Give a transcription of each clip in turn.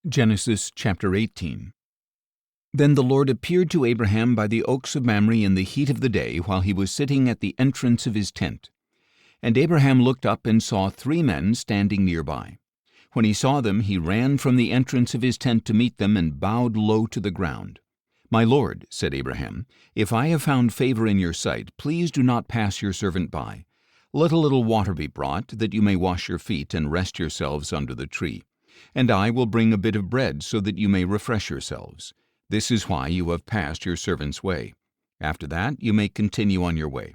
Genesis chapter 18. Then the Lord appeared to Abraham by the Oaksa of Mamre in the heat of the day, while he was sitting at the entrance of his tent. And Abraham looked up and saw 3 men standing nearby. When he saw them, he ran from the entrance of his tent to meet them and bowed low to the ground. "My Lord," said Abraham, "if I have found favor in your sight, please do not pass your servant by. Let a little water be brought, that you may wash your feet and rest yourselves under the tree. And I will bring a bit of bread, so that you may refresh yourselves. This is why you have passed your servant's way. After that you may continue on your way."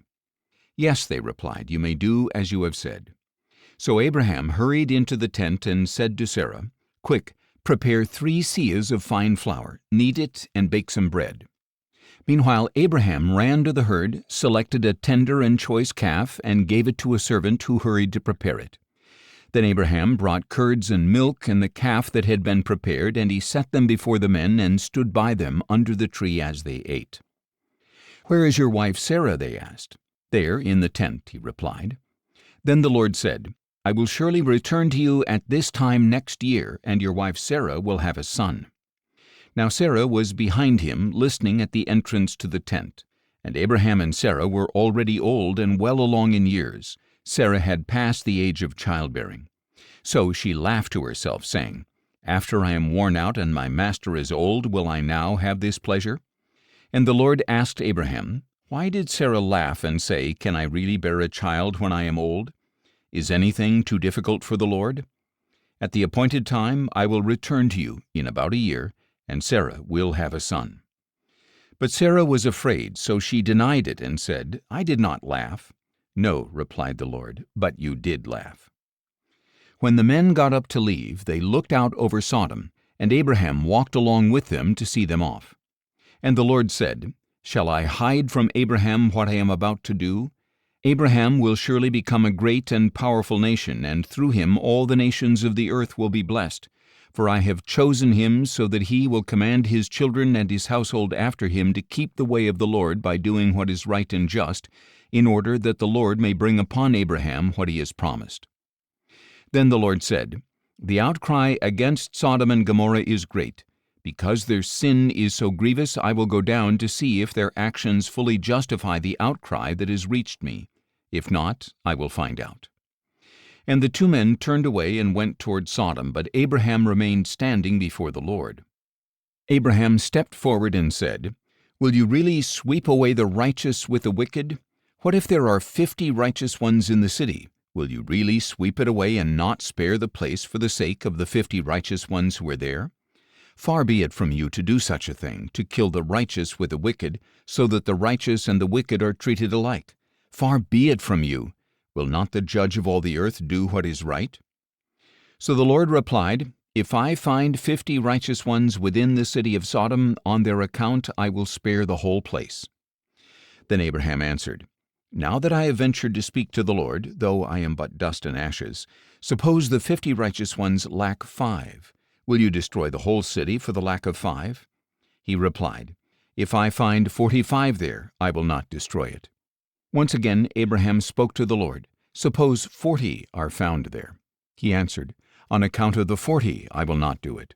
"Yes," they replied, "you may do as you have said." So Abraham hurried into the tent and said to Sarah, "Quick, prepare 3 seahs of fine flour, knead it, and bake some bread." Meanwhile Abraham ran to the herd, selected a tender and choice calf, and gave it to a servant who hurried to prepare it. Then Abraham brought curds and milk and the calf that had been prepared, and he set them before the men and stood by them under the tree as they ate. "Where is your wife Sarah?" they asked. "There, in the tent," he replied. Then the Lord said, "I will surely return to you at this time next year, and your wife Sarah will have a son." Now Sarah was behind him, listening at the entrance to the tent. And Abraham and Sarah were already old and well along in years. Sarah had passed the age of childbearing. So she laughed to herself, saying, "After I am worn out and my master is old, will I now have this pleasure?" And the Lord asked Abraham, "Why did Sarah laugh and say, 'Can I really bear a child when I am old?' Is anything too difficult for the Lord? At the appointed time I will return to you in about a year, and Sarah will have a son." But Sarah was afraid, so she denied it and said, "I did not laugh." "No," replied the Lord, "but you did laugh." When the men got up to leave, they looked out over Sodom, and Abraham walked along with them to see them off. And the Lord said, "Shall I hide from Abraham what I am about to do? Abraham will surely become a great and powerful nation, and through him all the nations of the earth will be blessed. For I have chosen him so that he will command his children and his household after him to keep the way of the Lord by doing what is right and just, in order that the Lord may bring upon Abraham what he has promised." Then the Lord said, "The outcry against Sodom and Gomorrah is great. Because their sin is so grievous, I will go down to see if their actions fully justify the outcry that has reached me. If not, I will find out." And the 2 men turned away and went toward Sodom, but Abraham remained standing before the Lord. Abraham stepped forward and said, "Will you really sweep away the righteous with the wicked? What if there are 50 righteous ones in the city? Will you really sweep it away and not spare the place for the sake of the 50 righteous ones who are there? Far be it from you to do such a thing, to kill the righteous with the wicked, so that the righteous and the wicked are treated alike. Far be it from you. Will not the judge of all the earth do what is right?" So the Lord replied, "If I find 50 righteous ones within the city of Sodom, on their account I will spare the whole place." Then Abraham answered, "Now that I have ventured to speak to the Lord, though I am but dust and ashes, suppose the 50 righteous ones lack 5. Will you destroy the whole city for the lack of 5? He replied, "If I find 45 there, I will not destroy it." Once again Abraham spoke to the Lord, "Suppose 40 are found there." He answered, "On account of the 40 I will not do it."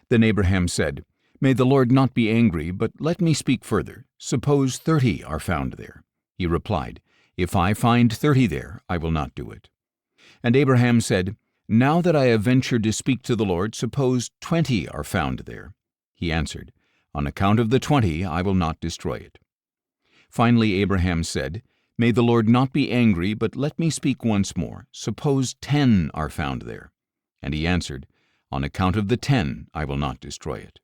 Then Abraham said, "May the Lord not be angry, but let me speak further. Suppose 30 are found there." He replied, "If I find 30 there, I will not do it." And Abraham said, "Now that I have ventured to speak to the Lord, suppose 20 are found there." He answered, "On account of the 20 I will not destroy it." Finally Abraham said, "May the Lord not be angry, but let me speak once more. Suppose 10 are found there." And he answered, "On account of the 10 I will not destroy it."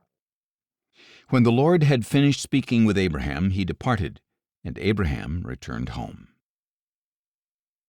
When the Lord had finished speaking with Abraham, he departed, and Abraham returned home.